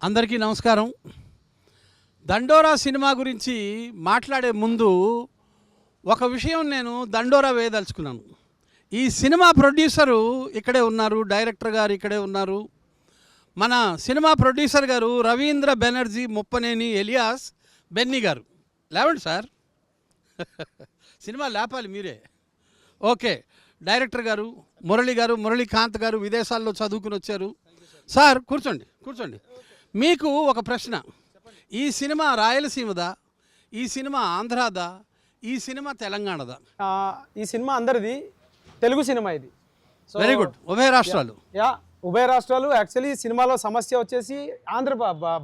అందరికీ నమస్కారం. దండోరా సినిమా గురించి మాట్లాడే ముందు ఒక విషయం నేను దండోరా వేయదలుచుకున్నాను. ఈ సినిమా ప్రొడ్యూసరు ఇక్కడే ఉన్నారు, డైరెక్టర్ గారు ఇక్కడే ఉన్నారు. మన సినిమా ప్రొడ్యూసర్ గారు రవీంద్ర బెనర్జీ ముప్పనేని ఎలియాస్ బెన్నీ గారు. లేవండి సార్, సినిమా లేపాలి మీరే. ఓకే, డైరెక్టర్ గారు మురళీకాంత్ గారు విదేశాల్లో చదువుకుని వచ్చారు. సార్ కూర్చోండి. మీకు ఒక ప్రశ్న, ఈ సినిమా రాయలసీమదా, ఈ సినిమా ఆంధ్రాదా, ఈ సినిమా తెలంగాణదా? ఈ సినిమా అందరిది, తెలుగు సినిమా ఇది. Very good. ఉభయ రాష్ట్రాలు. ఉభయ రాష్ట్రాలు. యాక్చువల్లీ సినిమాలో సమస్య వచ్చేసి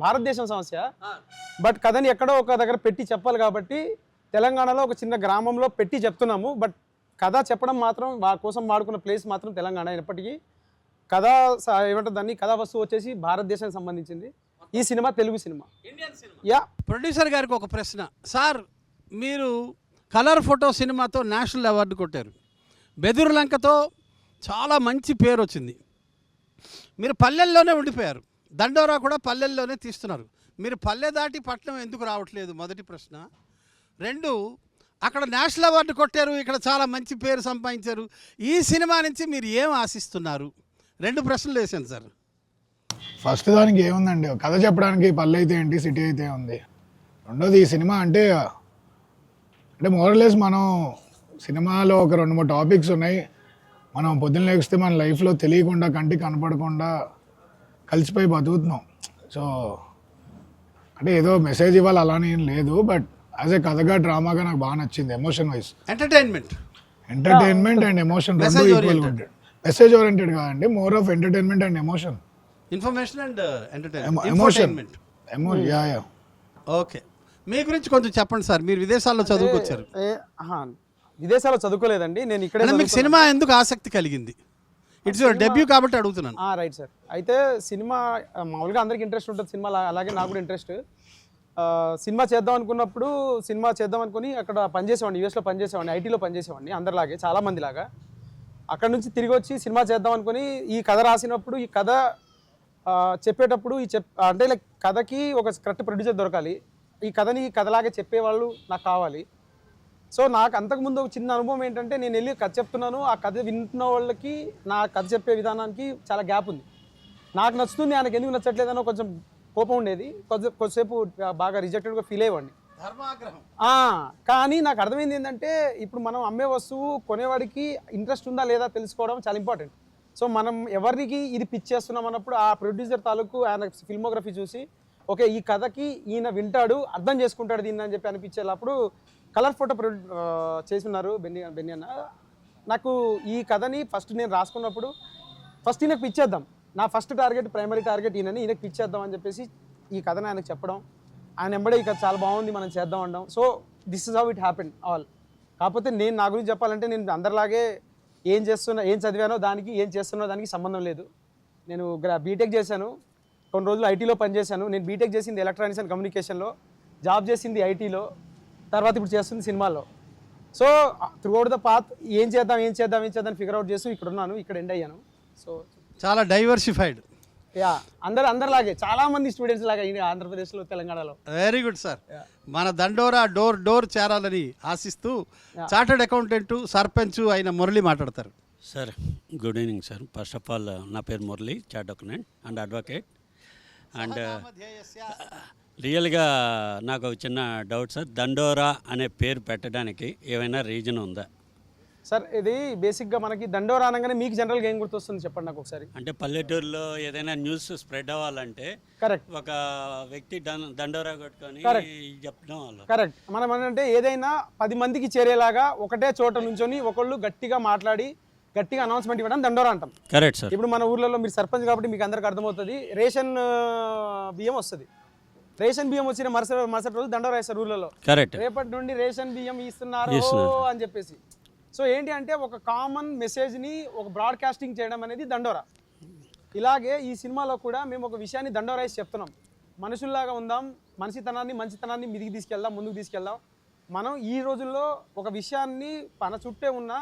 భారతదేశం సమస్య, బట్ కథని ఎక్కడో ఒక దగ్గర పెట్టి చెప్పాలి కాబట్టి తెలంగాణలో ఒక చిన్న గ్రామంలో పెట్టి చెప్తున్నాము. బట్ కథ చెప్పడం మాత్రం కోసం వాడుకున్న ప్లేస్ మాత్రం తెలంగాణ అయినప్పటికీ కథ ఏమంటారు దాన్ని, కథా వస్తువు వచ్చేసి భారతదేశానికి సంబంధించింది. ఈ సినిమా తెలుగు సినిమా. ప్రొడ్యూసర్ గారికి ఒక ప్రశ్న. సార్, మీరు కలర్ ఫోటో సినిమాతో నేషనల్ అవార్డు కొట్టారు, బెదురులంకతో చాలా మంచి పేరు వచ్చింది. మీరు పల్లెల్లోనే ఉండిపోయారు, దండోరా కూడా పల్లెల్లోనే తీస్తున్నారు. మీరు పల్లె దాటి పట్నం ఎందుకు రావట్లేదు? మొదటి ప్రశ్న. రెండు, అక్కడ నేషనల్ అవార్డు కొట్టారు, ఇక్కడ చాలా మంచి పేరు సంపాదించారు. ఈ సినిమా నుంచి మీరు ఏం ఆశిస్తున్నారు? రెండు ప్రశ్నలు వేసాను సార్. ఫస్ట్ దానికి ఏముందండి, కథ చెప్పడానికి పల్లె అయితే ఏంటి, సిటీ అయితే ఉంది. రెండోది, ఈ సినిమా అంటే మోరలెస్ మనం సినిమాలో ఒక 2-3 టాపిక్స్ ఉన్నాయి. మనం పొద్దున్న లేస్తే మన లైఫ్లో తెలియకుండా, కంటికి కనపడకుండా కలిసిపోయి బతుకుతున్నాం. సో అంటే ఏదో మెసేజ్ ఇవ్వాలి అలానే ఏం లేదు, బట్ యాజ్ ఏ కథగా, డ్రామాగా నాకు బాగా నచ్చింది. Emotion wise entertainment and emotion రెండు ఈక్వల్గా ఉంటాయి. మెసేజ్ ఓరియంటెడ్ కాదండి, more of entertainment and emotion. Information and entertainment. Okay, మీ గురించి కొంచెం చెప్పండి సార్. మీరు విదేశాల్లో చదువుకొచ్చారు. విదేశాల్లో చదువుకోలేదండి, నేను ఇక్కడ. మీకు సినిమా ఎందుకు ఆసక్తి కలిగింది? ఇట్స్ యువర్ డెబ్యూ కాబట్టి అడుగుతున్నాను. Right sir. అయితే సినిమా మామూలుగా అందరికి ఇంట్రెస్ట్ ఉంటుంది సినిమా, అలాగే నాకు కూడా ఇంట్రెస్ట్. సినిమా చేద్దాం అనుకుని అక్కడ పనిచేసేవాడిని, యూఎస్లో పనిచేసేవాడిని, ఐటీలో పనిచేసేవాడిని, అందరిలాగే చాలామంది లాగా. అక్కడ నుంచి తిరిగి వచ్చి సినిమా చేద్దాం అనుకుని ఈ కథ రాసినప్పుడు, ఈ కథ చెప్పేటప్పుడు అంటే లైక్ కథకి ఒక కరెక్ట్ ప్రొడ్యూసర్ దొరకాలి, ఈ కథని కథలాగే చెప్పేవాళ్ళు నాకు కావాలి. సో నాకు అంతకుముందు ఒక చిన్న అనుభవం ఏంటంటే, నేను వెళ్ళి కథ చెప్తున్నాను, ఆ కథ వింటున్న వాళ్ళకి నా కథ చెప్పే విధానానికి చాలా గ్యాప్ ఉంది. నాకు నచ్చుతుంది, ఆయనకు ఎందుకు నచ్చట్లేదనో కొంచెం కోపం ఉండేది. కొద్దిసేపు బాగా రిజెక్టెడ్గా ఫీల్ అయ్యేవాడిని. కానీ నాకు అర్థమైంది ఏంటంటే, ఇప్పుడు మనం అమ్మే వస్తువు కొనేవాడికి ఇంట్రెస్ట్ ఉందా లేదా తెలుసుకోవడం చాలా ఇంపార్టెంట్. సో మనం ఎవరికి ఇది పిచ్ చేస్తున్నాం అన్నప్పుడు ఆ ప్రొడ్యూసర్ తాలూకు ఆయన ఫిల్మోగ్రఫీ చూసి, ఓకే ఈ కథకి ఈయన వింటాడు, అర్థం చేసుకుంటాడు దీన్ని అని చెప్పి అనిపించేటప్పుడు కలర్ ఫోటో చేస్తున్నారు బెన్నీ అన్న. నాకు ఈ కథని ఫస్ట్ నేను రాసుకున్నప్పుడు ఫస్ట్ ఈయనకు పిచ్ చేద్దాం, నా ఫస్ట్ టార్గెట్, ప్రైమరీ టార్గెట్ ఈయనకు పిచ్ చేద్దాం అని చెప్పేసి ఈ కథని ఆయనకు చెప్పడం, ఆయన వెంబడే ఈ కథ చాలా బాగుంది మనం చేద్దాం అనడం. So this is how it happen all. కాకపోతే నేను నా గురించి చెప్పాలంటే, నేను అందరిలాగే ఏం చదివానో దానికి, ఏం చేస్తున్నో దానికి సంబంధం లేదు. నేను బీటెక్ చేశాను, కొన్ని రోజులు ఐటీలో పనిచేశాను. నేను బీటెక్ చేసింది ఎలక్ట్రానిక్స్ అండ్ కమ్యూనికేషన్లో, జాబ్ చేసింది ఐటీలో, తర్వాత ఇప్పుడు చేస్తుంది సినిమాలో. సో త్రూఅవుట్ ద పాత్ ఏం చేద్దాం ఫిగర్ అవుట్ చేస్తూ ఇక్కడ ఉన్నాను, ఇక్కడ ఎండ్ అయ్యాను. సో చాలా డైవర్సిఫైడ్. అందరిలాగే చాలా మంది స్టూడెంట్స్ లాగా ఆంధ్రప్రదేశ్లో, తెలంగాణలో. Very good sir. మన దండోరా డోర్ చేరాలని ఆశిస్తూ చార్టర్డ్ అకౌంటెంట్, సర్పంచ్ అయిన మురళి మాట్లాడతారు. Sir good evening sir. First of all నా పేరు Murali, chartered accountant and advocate. And రియల్గా నాకు ఒక చిన్న డౌట్ సార్, దండోరా అనే పేరు పెట్టడానికి ఏమైనా రీజన్ ఉందా సార్? ఇది బేసిక్గా మనకి దండోరా అనగానే మీకు జనరల్గా ఏం గుర్తొస్తుంది చెప్పండి నాకు ఒకసారి. అంటే పల్లెటూరులో ఏదైనా న్యూస్ స్ప్రెడ్ అవ్వాలంటే కరెక్ట్, ఒక వ్యక్తి దండోరా కొట్టుకొని చెప్పడం వల్ల కరెక్ట్. మనం ఏంటంటే ఏదైనా 10 మందికి చేరేలాగా ఒకటే చోట నుంచొని ఒకళ్ళు గట్టిగా మాట్లాడి గట్టిగా అనౌన్స్మెంట్ ఇవ్వడం దండోరా అంటాం. Correct sir. ఇప్పుడు మన ఊర్లలో మీరు సర్పంచ్ కాబట్టి మీకు అందరికి అర్థమవుతుంది, రేషన్ బియ్యం వస్తుంది. రేషన్ బియ్యం వచ్చిన మరుసటి రోజు దండోరా వేస్తారు ఊర్లలో. కరెక్ట్. రేపటి నుండి రేషన్ బియ్యం ఇస్తున్నారు అని చెప్పేసి. సో ఏంటి అంటే, ఒక కామన్ మెసేజ్ని ఒక బ్రాడ్కాస్టింగ్ చేయడం అనేది దండోరా. ఇలాగే ఈ సినిమాలో కూడా మేము ఒక విషయాన్ని దండోరాయిస్ చెప్తున్నాం. మనుషుల్లాగా ఉందాం, మంచితనాన్ని ముందుకు తీసుకెళ్దాం. మనం ఈ రోజుల్లో ఒక విషయాన్ని మన చుట్టే ఉన్నా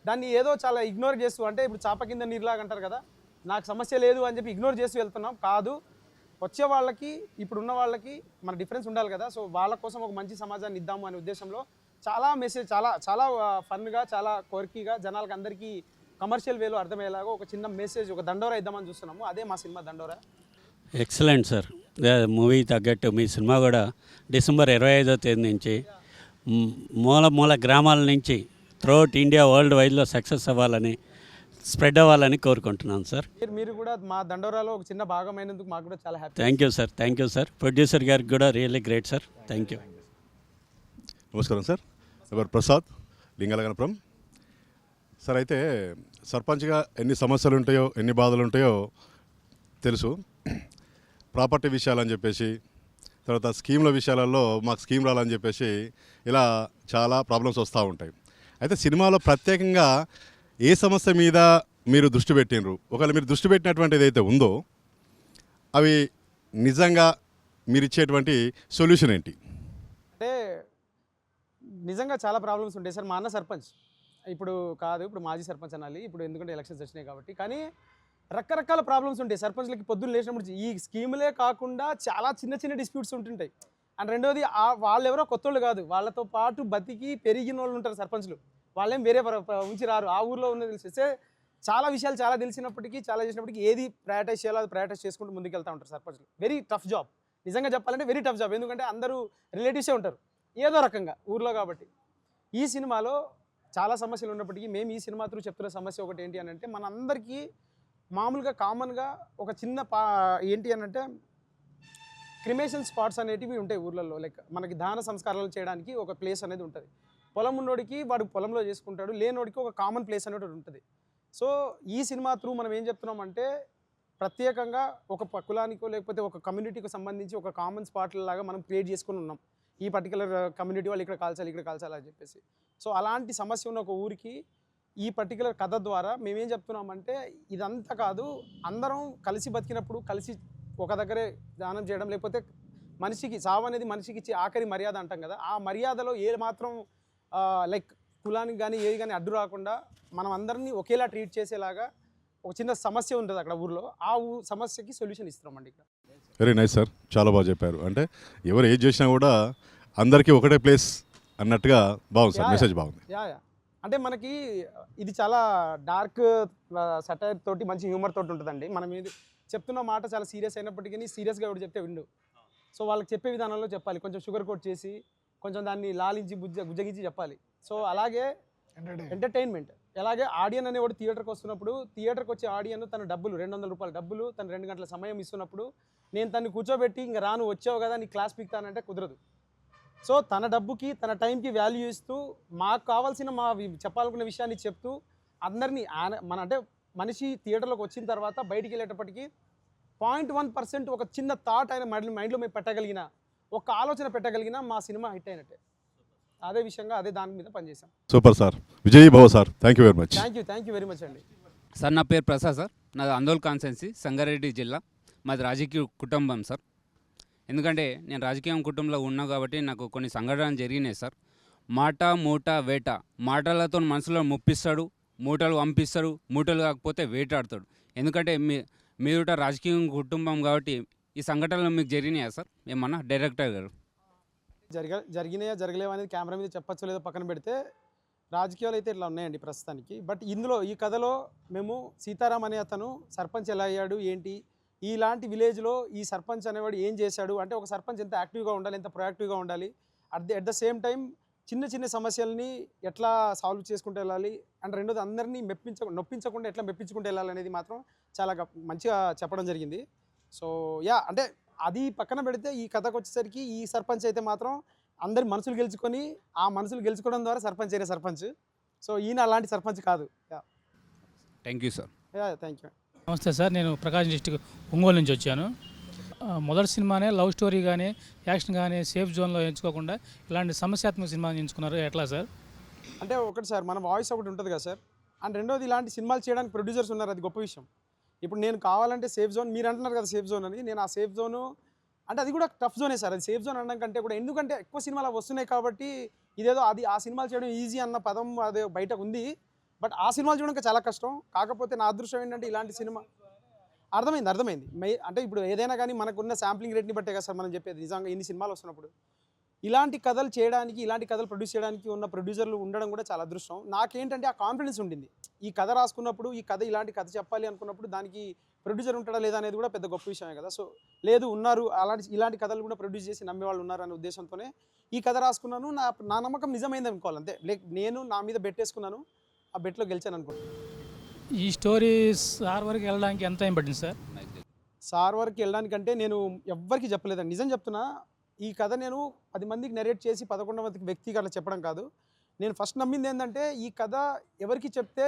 దాన్ని ఏదో చాలా ఇగ్నోర్ చేస్తూ, అంటే ఇప్పుడు చాప కింద నీరులాగా అంటారు కదా, నాకు సమస్య లేదు అని చెప్పి ఇగ్నోర్ చేస్తూ వెళ్తున్నాం. కాదు, వచ్చే వాళ్ళకి ఇప్పుడున్న వాళ్ళకి మన డిఫరెన్స్ ఉండాలి కదా. సో వాళ్ళ కోసం ఒక మంచి సమాజాన్ని ఇద్దాము అనే ఉద్దేశంలో చాలా మెసేజ్ చాలా చాలా ఫన్గా చాలా కోరికగా జనాలకు అందరికీ కమర్షియల్ వేలో అర్థమయ్యేలాగా ఒక చిన్న మెసేజ్ ఒక దండోరా ఇద్దామని చూస్తున్నాము. అదే మా సినిమా దండోరా. Excellent sir. మూవీ తగ్గట్టు మీ సినిమా కూడా డిసెంబర్ 25వ తేదీ నుంచి మూల మూల గ్రామాల నుంచి త్రూఅవుట్ ఇండియా వరల్డ్ వైడ్లో సక్సెస్ అవ్వాలని స్ప్రెడ్ అవ్వాలని కోరుకుంటున్నాను సార్. మీరు కూడా మా దండోరాలో ఒక చిన్న భాగమైనందుకు మాకు కూడా చాలా happy. Thank you sir. Producer గారికి కూడా really great sir. Thank you. నమస్కారం సార్. ఎవరు ప్రసాద్ లింగలగనపురం సార్. అయితే సర్పంచ్గా ఎన్ని సమస్యలు ఉంటాయో ఎన్ని బాధలు ఉంటాయో తెలుసు. ప్రాపర్టీ విషయాలని చెప్పేసి, తర్వాత స్కీమ్ల విషయాలలో మాకు స్కీమ్ రాలని చెప్పేసి ఇలా చాలా ప్రాబ్లమ్స్ వస్తూ ఉంటాయి. అయితే సినిమాలో ప్రత్యేకంగా ఏ సమస్య మీద మీరు దృష్టి పెట్టినరు, ఒకవేళ మీరు దృష్టి పెట్టినటువంటి ఏదైతే ఉందో అవి నిజంగా మీరు ఇచ్చేటువంటి సొల్యూషన్ ఏంటి? అంటే నిజంగా చాలా ప్రాబ్లమ్స్ ఉంటాయి సార్. మా అన్న సర్పంచ్ ఇప్పుడు మాజీ సర్పంచ్ అనాలి ఇప్పుడు, ఎందుకంటే ఎలక్షన్స్ వచ్చినాయి కాబట్టి. కానీ రకరకాల ప్రాబ్లమ్స్ ఉంటాయి సర్పంచ్లకి. పొద్దున్న లేచినప్పుడు ఈ స్కీములే కాకుండా చాలా చిన్న చిన్న డిస్ప్యూట్స్ ఉంటుంటాయి. అండ్ రెండోది వాళ్ళు ఎవరో కొత్తోళ్ళు కాదు, వాళ్ళతో పాటు బతికి పెరిగిన వాళ్ళు ఉంటారు సర్పంచ్లు. వాళ్ళేం వేరే ఉంచి రారు, ఆ ఊర్లో ఉన్నది తెలిసేస్తే చాలా విషయాలు చాలా తెలిసినప్పటికీ చాలా చేసినప్పటికీ ఏది ప్రయారిటైజ్ చేయాలో అది ప్రయారిటైజ్ చేసుకుంటూ ముందుకు వెళ్తూ ఉంటారు సర్పంచ్లు. వెరీ టఫ్ జాబ్, నిజంగా చెప్పాలంటే వెరీ టఫ్ జాబ్. ఎందుకంటే అందరూ రిలేటివ్సే ఉంటారు ఏదో రకంగా ఊర్లో కాబట్టి. ఈ సినిమాలో చాలా సమస్యలు ఉన్నప్పటికీ మేము ఈ సినిమా త్రూ చెప్తున్న సమస్య ఒకటి ఏంటి అని అంటే, మనందరికీ మామూలుగా కామన్గా ఒక చిన్న ఏంటి అని అంటే క్రిమేషన్ స్పాట్స్ అనేటివి ఉంటాయి ఊర్లలో. లైక్ మనకి దాన సంస్కారాలు చేయడానికి ఒక ప్లేస్ అనేది ఉంటుంది. పొలం ఉన్నోడికి వాడు పొలంలో చేసుకుంటాడు, లేనోడికి ఒక కామన్ ప్లేస్ అనేది ఉంటుంది. సో ఈ సినిమా త్రూ మనం ఏం చెప్తున్నామంటే, ప్రత్యేకంగా ఒక కులానికో లేకపోతే ఒక కమ్యూనిటీకి సంబంధించి ఒక కామన్ స్పాట్ లాగా మనం క్రియేట్ చేసుకుని ఉన్నాం. ఈ పర్టికులర్ కమ్యూనిటీ వాళ్ళు ఇక్కడ కాల్చాలి అని చెప్పేసి. సో అలాంటి సమస్య ఉన్న ఒక ఊరికి ఈ పర్టికులర్ కథ ద్వారా మేమేం చెప్తున్నామంటే, ఇదంతా కాదు, అందరం కలిసి బతికినప్పుడు కలిసి ఒక దగ్గరే దానం చేయడం, లేకపోతే మనిషికి సావు అనేది మనిషికి ఇచ్చే ఆఖరి మర్యాద అంటాం కదా, ఆ మర్యాదలో ఏ మాత్రం లైక్ కులానికి కానీ ఏది కానీ అడ్డు రాకుండా మనం అందరినీ ఒకేలా ట్రీట్ చేసేలాగా ఒక చిన్న సమస్య ఉంటుంది అక్కడ ఊర్లో. ఆ సమస్యకి సొల్యూషన్ ఇస్తున్నామండి ఇక్కడ. వెరీ నైస్ సార్, చాలా బాగా చెప్పారు. అంటే ఎవరు ఏది చేసినా కూడా అందరికీ ఒకటే ప్లేస్ అన్నట్టుగా బాగుంది సార్, మెసేజ్ బాగుంది. యా అంటే మనకి ఇది చాలా డార్క్ సటైర్ తోటి మంచి హ్యూమర్ తోటి ఉంటుందండి. మనం ఇది చెప్తున్న మాట చాలా సీరియస్ అయినప్పటికీ సీరియస్గా ఎవరు చెప్తే విండు. సో వాళ్ళకి చెప్పే విధానంలో చెప్పాలి, కొంచెం షుగర్ కోట్ చేసి కొంచెం దాన్ని లాలించి గుజ్జగించి చెప్పాలి. సో అలాగే ఎంటర్టైన్మెంట్. అలాగే ఆడియన్ అనేవాడు థియేటర్కి వస్తున్నప్పుడు, థియేటర్కి వచ్చే ఆడియన్ తన డబ్బులు 200 రూపాయల డబ్బులు తను 2 గంటల సమయం ఇస్తున్నప్పుడు నేను తను కూర్చోబెట్టి ఇంకా రాను వచ్చావు కదా నీ క్లాస్ పీక్తానంటే కుదరదు. సో తన డబ్బుకి తన టైంకి వాల్యూ ఇస్తూ మాకు కావాల్సిన మా చెప్పాలనుకున్న విషయాన్ని చెప్తూ అందరినీ అంటే మనిషి థియేటర్లోకి వచ్చిన తర్వాత బయటికి వెళ్ళేటప్పటికి 0.1% ఒక చిన్న థాట్ ఆయన మైండ్లో మేము పెట్టగలిగిన, ఒక ఆలోచన పెట్టగలిగిన మా సినిమా హిట్ అయినట్టే. అదే విషయంగా అదే దాని మీద పనిచేసాం. సూపర్ సార్, విజయ్ భవ sir, thank you very much. Thank you very much అండి. సార్ నా పేరు ప్రసాద్ సార్, నాది అందోల్ కాన్స్టెన్సీ, సంగారెడ్డి జిల్లా. మాది రాజకీయ కుటుంబం సార్. ఎందుకంటే నేను రాజకీయ కుటుంబంలో ఉన్నా కాబట్టి నాకు కొన్ని సంఘటనలు జరిగినాయి సార్. మాట మూట వేట, మాటలతో మనసులో ముప్పిస్తాడు, మూటలు పంపిస్తాడు, మూటలు కాకపోతే వేటాడతాడు. ఎందుకంటే మీరు రాజకీయ కుటుంబం కాబట్టి ఈ సంఘటనలు మీకు జరిగినాయా సార్ ఏమన్నా? డైరెక్టర్ గారు జరిగినాయా జరగలేవా అనేది కెమెరా మీద చెప్పచ్చో లేదో పక్కన పెడితే, రాజకీయాలు అయితే ఇట్లా ఉన్నాయండి ప్రస్తుతానికి. బట్ ఇందులో ఈ కథలో మేము సీతారాం అనే అతను సర్పంచ్ ఎలా అయ్యాడు ఏంటి, ఇలాంటి విలేజ్లో ఈ సర్పంచ్ అనేవాడు ఏం చేశాడు అంటే, ఒక సర్పంచ్ ఎంత యాక్టివ్గా ఉండాలి, ఎంత ప్రొయాక్టివ్గా ఉండాలి, అట్ ద సేమ్ టైం చిన్న చిన్న సమస్యల్ని ఎట్లా సాల్వ్ చేసుకుంటూ వెళ్ళాలి, అండ్ రెండోది అందరినీ నొప్పించకుండా ఎట్లా మెప్పించుకుంటూ వెళ్ళాలి అనేది మాత్రం చాలా మంచిగా చెప్పడం జరిగింది. సో అంటే అది పక్కన పెడితే ఈ కథకు వచ్చేసరికి ఈ సర్పంచ్ అయితే మాత్రం అందరి మనసులు గెలుచుకొని ఆ మనసులు గెలుచుకోవడం ద్వారా సర్పంచ్ అయిన సర్పంచ్. సో ఈయన అలాంటి సర్పంచ్ కాదు. Thank you sir. Thank you. నమస్తే సార్, నేను ప్రకాశం డిస్టిక్ ఒంగోలు నుంచి వచ్చాను. మొదటి సినిమానే లవ్ స్టోరీ కానీ యాక్షన్ కానీ సేఫ్ జోన్లో ఎంచుకోకుండా ఇలాంటి సమస్యాత్మక సినిమాని ఎంచుకున్నారు, ఎట్లా సార్? అంటే ఒకటి సార్, మన వాయిస్ ఒకటి ఉంటుంది కదా సార్, అండ్ రెండోది ఇలాంటి సినిమాలు చేయడానికి ప్రొడ్యూసర్స్ ఉన్నారు, అది గొప్ప విషయం. ఇప్పుడు నేను కావాలంటే సేఫ్ జోన్, మీరు అంటున్నారు కదా సేఫ్ జోన్ అని, నేను ఆ సేఫ్ జోను అంటే అది కూడా టఫ్ జోనే సార్. అది సేఫ్ జోన్ అనడం కంటే కూడా, ఎందుకంటే ఎక్కువ సినిమాలు వస్తున్నాయి కాబట్టి ఇదేదో అది ఆ సినిమాలు చేయడం ఈజీ అన్న పదం అదే బయటకు ఉంది. బట్ ఆ సినిమాలు చేయడం చాలా కష్టం. కాకపోతే నా అదృష్టం ఏంటంటే ఇలాంటి సినిమా అర్థమైంది అంటే ఇప్పుడు ఏదైనా కానీ మనకున్న శాంప్లింగ్ రేట్ని బట్టే కదా సార్ మనం చెప్పేది. నిజంగా ఇన్ని సినిమాలు వస్తున్నప్పుడు ఇలాంటి కథలు చేయడానికి, ఇలాంటి కథలు ప్రొడ్యూస్ చేయడానికి ఉన్న ప్రొడ్యూసర్లు ఉండడం కూడా చాలా అదృష్టం. నాకేంటంటే ఆ కాన్ఫిడెన్స్ ఉండింది. ఈ కథ రాసుకున్నప్పుడు, ఈ కథ ఇలాంటి కథ చెప్పాలి అనుకున్నప్పుడు దానికి ప్రొడ్యూసర్ ఉంటాడా లేదా అనేది కూడా పెద్ద గొప్ప విషయమే కదా. సో లేదు, ఉన్నారు, ఇలాంటి కథలు కూడా ప్రొడ్యూస్ చేసి నమ్మేవాళ్ళు ఉన్నారు అనే ఉద్దేశంతోనే ఈ కథ రాసుకున్నాను. నా నమ్మకం నిజమైంది అనుకోవాలి అంతే. నేను నా మీద బెట్టేసుకున్నాను, ఆ బెట్లో గెలిచాను అనుకుంటున్నాను. ఈ స్టోరీ సార్ వరకు వెళ్ళడానికి ఎంత టైం పట్టింది సార్? సార్ వరకు వెళ్ళడానికంటే నేను ఎవ్వరికి చెప్పలేదండి, నిజం చెప్తున్నా. ఈ కథ నేను 10 మందికి నెరేట్ చేసి 11వ వ్యక్తికి అట్లా చెప్పడం కాదు. నేను ఫస్ట్ నమ్మింది ఏంటంటే ఈ కథ ఎవరికి చెప్తే